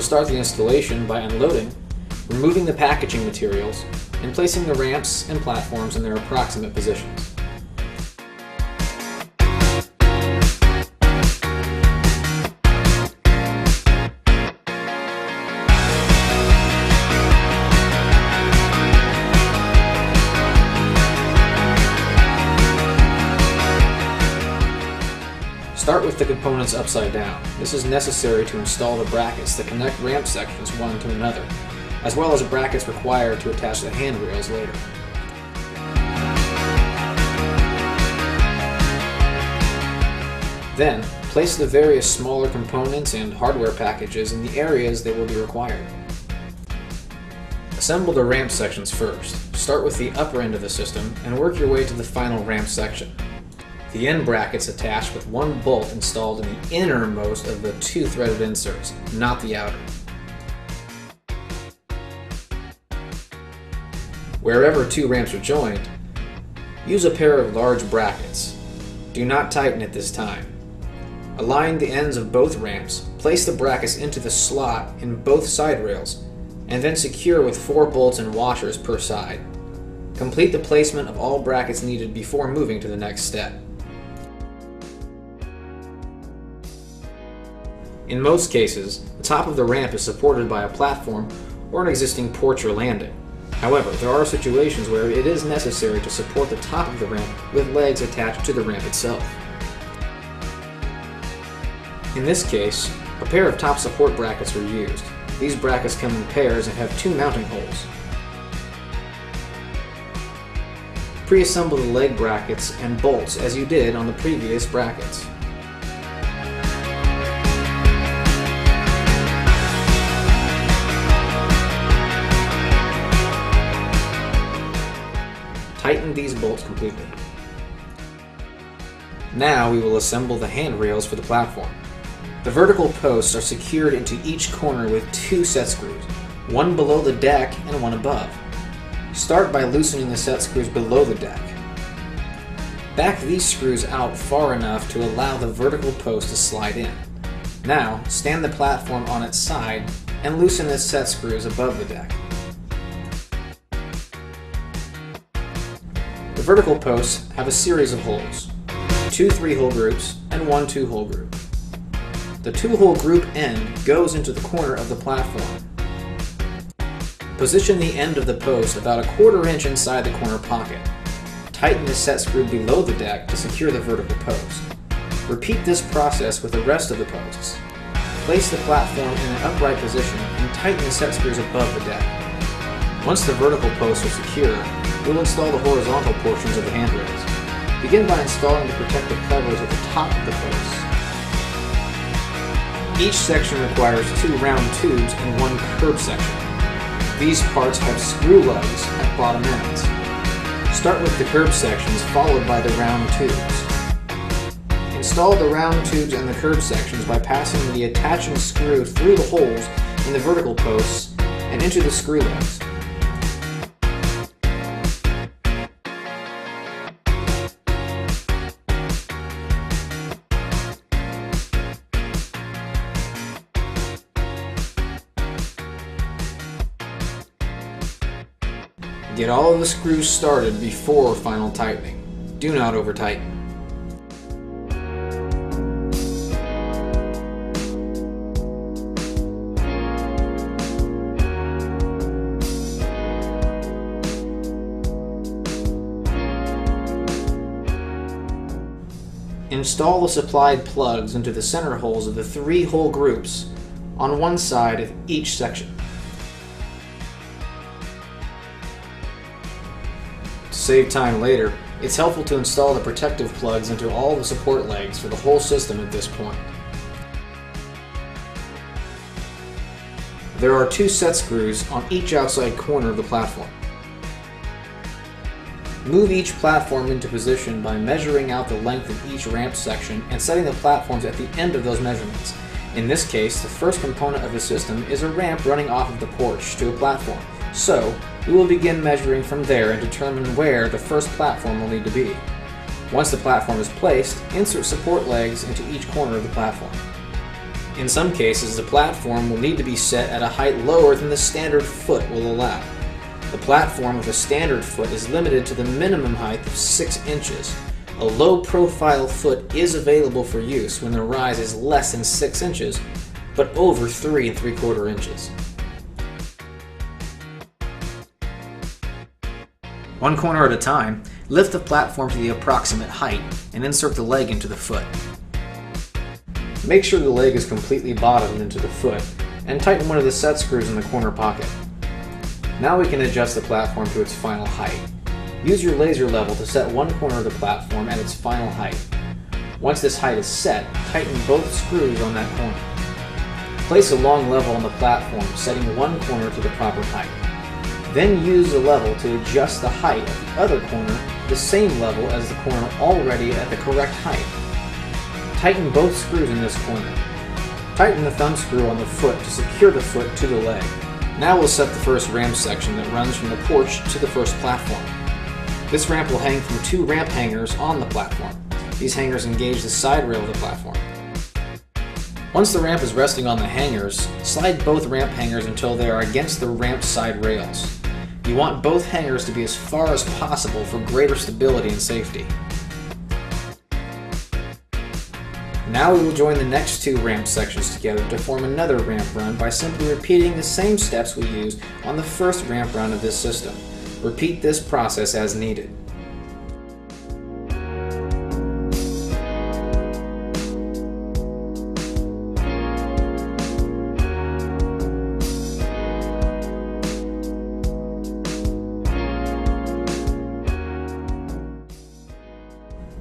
You'll start the installation by unloading, removing the packaging materials, and placing the ramps and platforms in their approximate positions. Start with the components upside down. This is necessary to install the brackets that connect ramp sections one to another, as well as brackets required to attach the handrails later. Then, place the various smaller components and hardware packages in the areas they will be required. Assemble the ramp sections first. Start with the upper end of the system and work your way to the final ramp section. The end brackets attached with one bolt installed in the innermost of the two threaded inserts, not the outer. Wherever two ramps are joined, use a pair of large brackets. Do not tighten at this time. Align the ends of both ramps, place the brackets into the slot in both side rails, and then secure with 4 bolts and washers per side. Complete the placement of all brackets needed before moving to the next step. In most cases, the top of the ramp is supported by a platform or an existing porch or landing. However, there are situations where it is necessary to support the top of the ramp with legs attached to the ramp itself. In this case, a pair of top support brackets are used. These brackets come in pairs and have 2 mounting holes. Pre-assemble the leg brackets and bolts as you did on the previous brackets. Tighten these bolts completely. Now we will assemble the handrails for the platform. The vertical posts are secured into each corner with 2 set screws, one below the deck and one above. Start by loosening the set screws below the deck. Back these screws out far enough to allow the vertical post to slide in. Now stand the platform on its side and loosen the set screws above the deck. The vertical posts have a series of holes, 2 3-hole groups and 1 2-hole group. The 2-hole group end goes into the corner of the platform. Position the end of the post about 1/4 inch inside the corner pocket. Tighten the set screw below the deck to secure the vertical post. Repeat this process with the rest of the posts. Place the platform in an upright position and tighten the set screws above the deck. Once the vertical posts are secure, we'll install the horizontal portions of the handrails. Begin by installing the protective covers at the top of the posts. Each section requires 2 round tubes and 1 curb section. These parts have screw lugs at bottom ends. Start with the curb sections followed by the round tubes. Install the round tubes and the curb sections by passing the attaching screw through the holes in the vertical posts and into the screw lugs. Get all of the screws started before final tightening. Do not over-tighten. Install the supplied plugs into the center holes of the 3-hole groups on one side of each section. To save time later, it's helpful to install the protective plugs into all the support legs for the whole system at this point. There are 2 set screws on each outside corner of the platform. Move each platform into position by measuring out the length of each ramp section and setting the platforms at the end of those measurements. In this case, the first component of the system is a ramp running off of the porch to a platform, so we will begin measuring from there and determine where the first platform will need to be. Once the platform is placed, insert support legs into each corner of the platform. In some cases, the platform will need to be set at a height lower than the standard foot will allow. The platform with a standard foot is limited to the minimum height of 6 inches. A low-profile foot is available for use when the rise is less than 6 inches, but over 3 3/4 inches. One corner at a time, lift the platform to the approximate height and insert the leg into the foot. Make sure the leg is completely bottomed into the foot and tighten one of the set screws in the corner pocket. Now we can adjust the platform to its final height. Use your laser level to set one corner of the platform at its final height. Once this height is set, tighten both screws on that corner. Place a long level on the platform, setting one corner to the proper height. Then use the level to adjust the height of the other corner the same level as the corner already at the correct height. Tighten both screws in this corner. Tighten the thumb screw on the foot to secure the foot to the leg. Now we'll set the first ramp section that runs from the porch to the first platform. This ramp will hang from 2 ramp hangers on the platform. These hangers engage the side rail of the platform. Once the ramp is resting on the hangers, slide both ramp hangers until they are against the ramp side rails. You want both hangers to be as far as possible for greater stability and safety. Now we will join the next 2 ramp sections together to form another ramp run by simply repeating the same steps we used on the first ramp run of this system. Repeat this process as needed.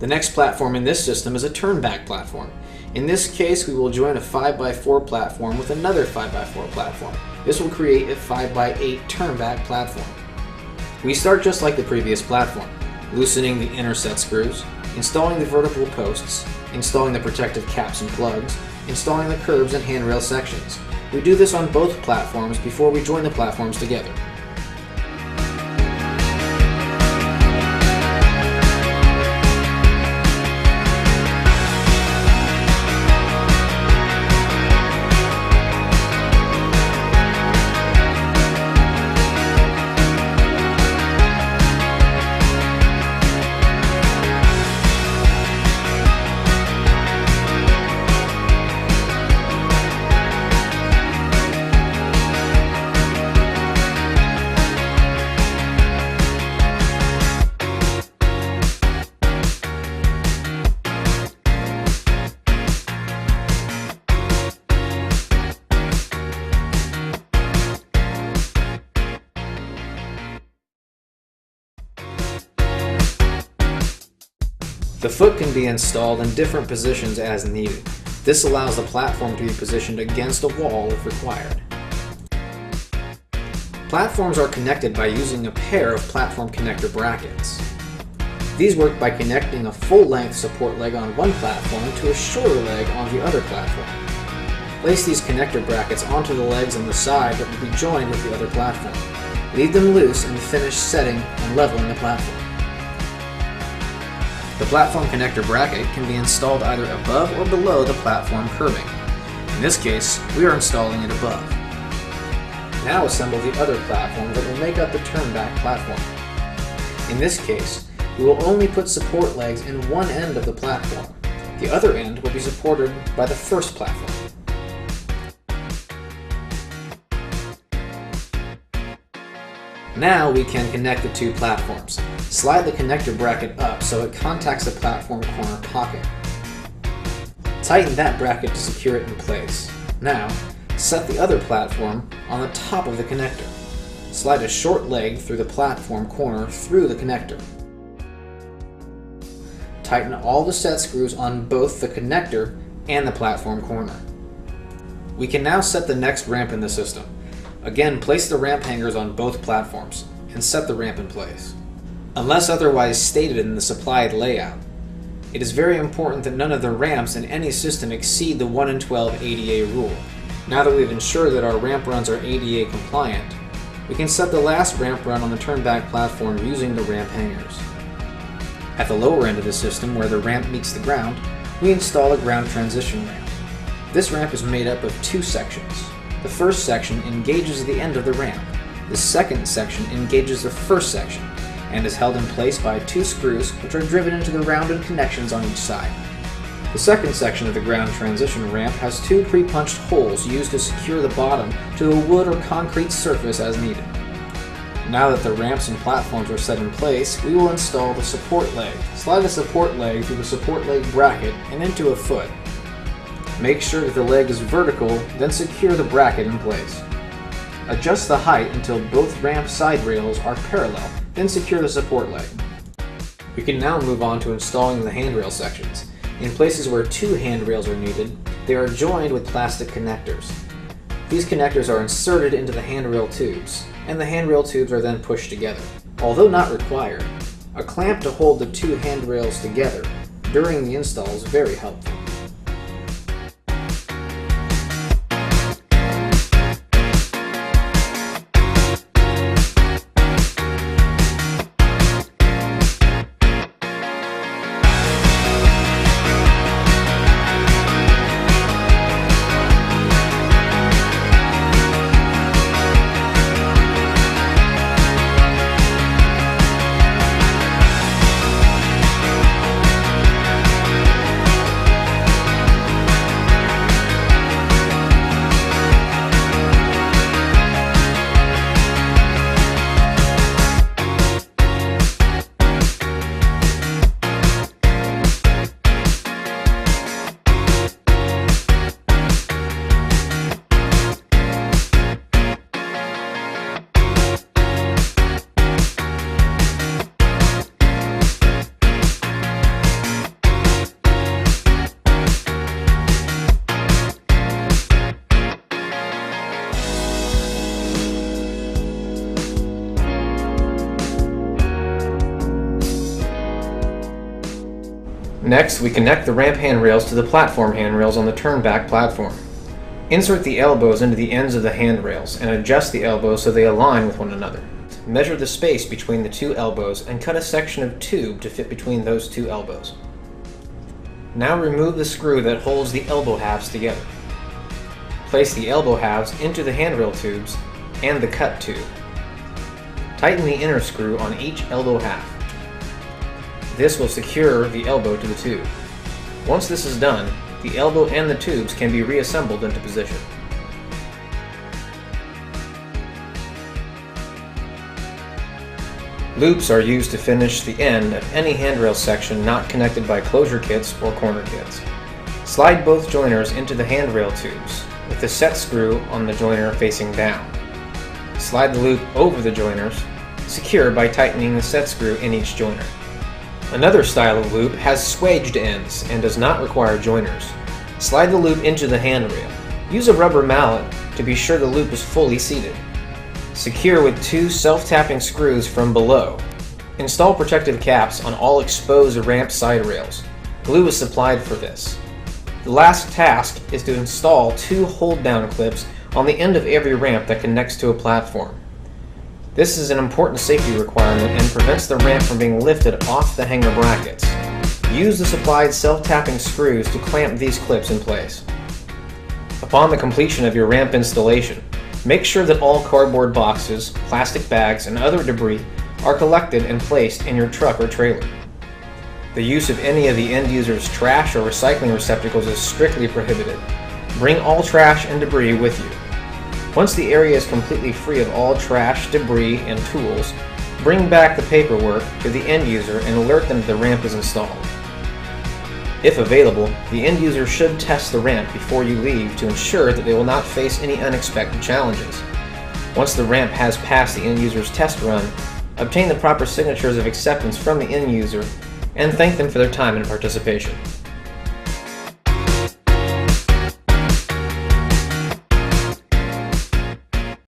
The next platform in this system is a turn-back platform. In this case, we will join a 5x4 platform with another 5x4 platform. This will create a 5x8 turn-back platform. We start just like the previous platform, loosening the inner set screws, installing the vertical posts, installing the protective caps and plugs, installing the curbs and handrail sections. We do this on both platforms before we join the platforms together. The foot can be installed in different positions as needed. This allows the platform to be positioned against a wall if required. Platforms are connected by using a pair of platform connector brackets. These work by connecting a full-length support leg on one platform to a shorter leg on the other platform. Place these connector brackets onto the legs on the side that will be joined with the other platform. Leave them loose and finish setting and leveling the platform. The platform connector bracket can be installed either above or below the platform curbing. In this case, we are installing it above. Now assemble the other platform that will make up the turn-back platform. In this case, we will only put support legs in one end of the platform. The other end will be supported by the first platform. Now we can connect the 2 platforms. Slide the connector bracket up so it contacts the platform corner pocket. Tighten that bracket to secure it in place. Now, set the other platform on the top of the connector. Slide a short leg through the platform corner through the connector. Tighten all the set screws on both the connector and the platform corner. We can now set the next ramp in the system. Again, place the ramp hangers on both platforms and set the ramp in place. Unless otherwise stated in the supplied layout, it is very important that none of the ramps in any system exceed the 1 in 12 ADA rule. Now that we've ensured that our ramp runs are ADA compliant, we can set the last ramp run on the turn-back platform using the ramp hangers. At the lower end of the system, where the ramp meets the ground, we install a ground transition ramp. This ramp is made up of two sections. The first section engages the end of the ramp. The second section engages the first section and is held in place by two screws which are driven into the rounded connections on each side. The second section of the ground transition ramp has two pre-punched holes used to secure the bottom to a wood or concrete surface as needed. Now that the ramps and platforms are set in place, we will install the support leg. Slide the support leg through the support leg bracket and into a foot. Make sure that the leg is vertical, then secure the bracket in place. Adjust the height until both ramp side rails are parallel, then secure the support leg. We can now move on to installing the handrail sections. In places where two handrails are needed, they are joined with plastic connectors. These connectors are inserted into the handrail tubes, and the handrail tubes are then pushed together. Although not required, a clamp to hold the two handrails together during the install is very helpful. Next, we connect the ramp handrails to the platform handrails on the turn-back platform. Insert the elbows into the ends of the handrails and adjust the elbows so they align with one another. Measure the space between the two elbows and cut a section of tube to fit between those two elbows. Now remove the screw that holds the elbow halves together. Place the elbow halves into the handrail tubes and the cut tube. Tighten the inner screw on each elbow half. This will secure the elbow to the tube. Once this is done, the elbow and the tubes can be reassembled into position. Loops are used to finish the end of any handrail section not connected by closure kits or corner kits. Slide both joiners into the handrail tubes, with the set screw on the joiner facing down. Slide the loop over the joiners, secure by tightening the set screw in each joiner. Another style of loop has swaged ends and does not require joiners. Slide the loop into the handrail. Use a rubber mallet to be sure the loop is fully seated. Secure with two self-tapping screws from below. Install protective caps on all exposed ramp side rails. Glue is supplied for this. The last task is to install two hold-down clips on the end of every ramp that connects to a platform. This is an important safety requirement and prevents the ramp from being lifted off the hanger brackets. Use the supplied self-tapping screws to clamp these clips in place. Upon the completion of your ramp installation, make sure that all cardboard boxes, plastic bags, and other debris are collected and placed in your truck or trailer. The use of any of the end user's trash or recycling receptacles is strictly prohibited. Bring all trash and debris with you. Once the area is completely free of all trash, debris, and tools, bring back the paperwork to the end user and alert them that the ramp is installed. If available, the end user should test the ramp before you leave to ensure that they will not face any unexpected challenges. Once the ramp has passed the end user's test run, obtain the proper signatures of acceptance from the end user and thank them for their time and participation.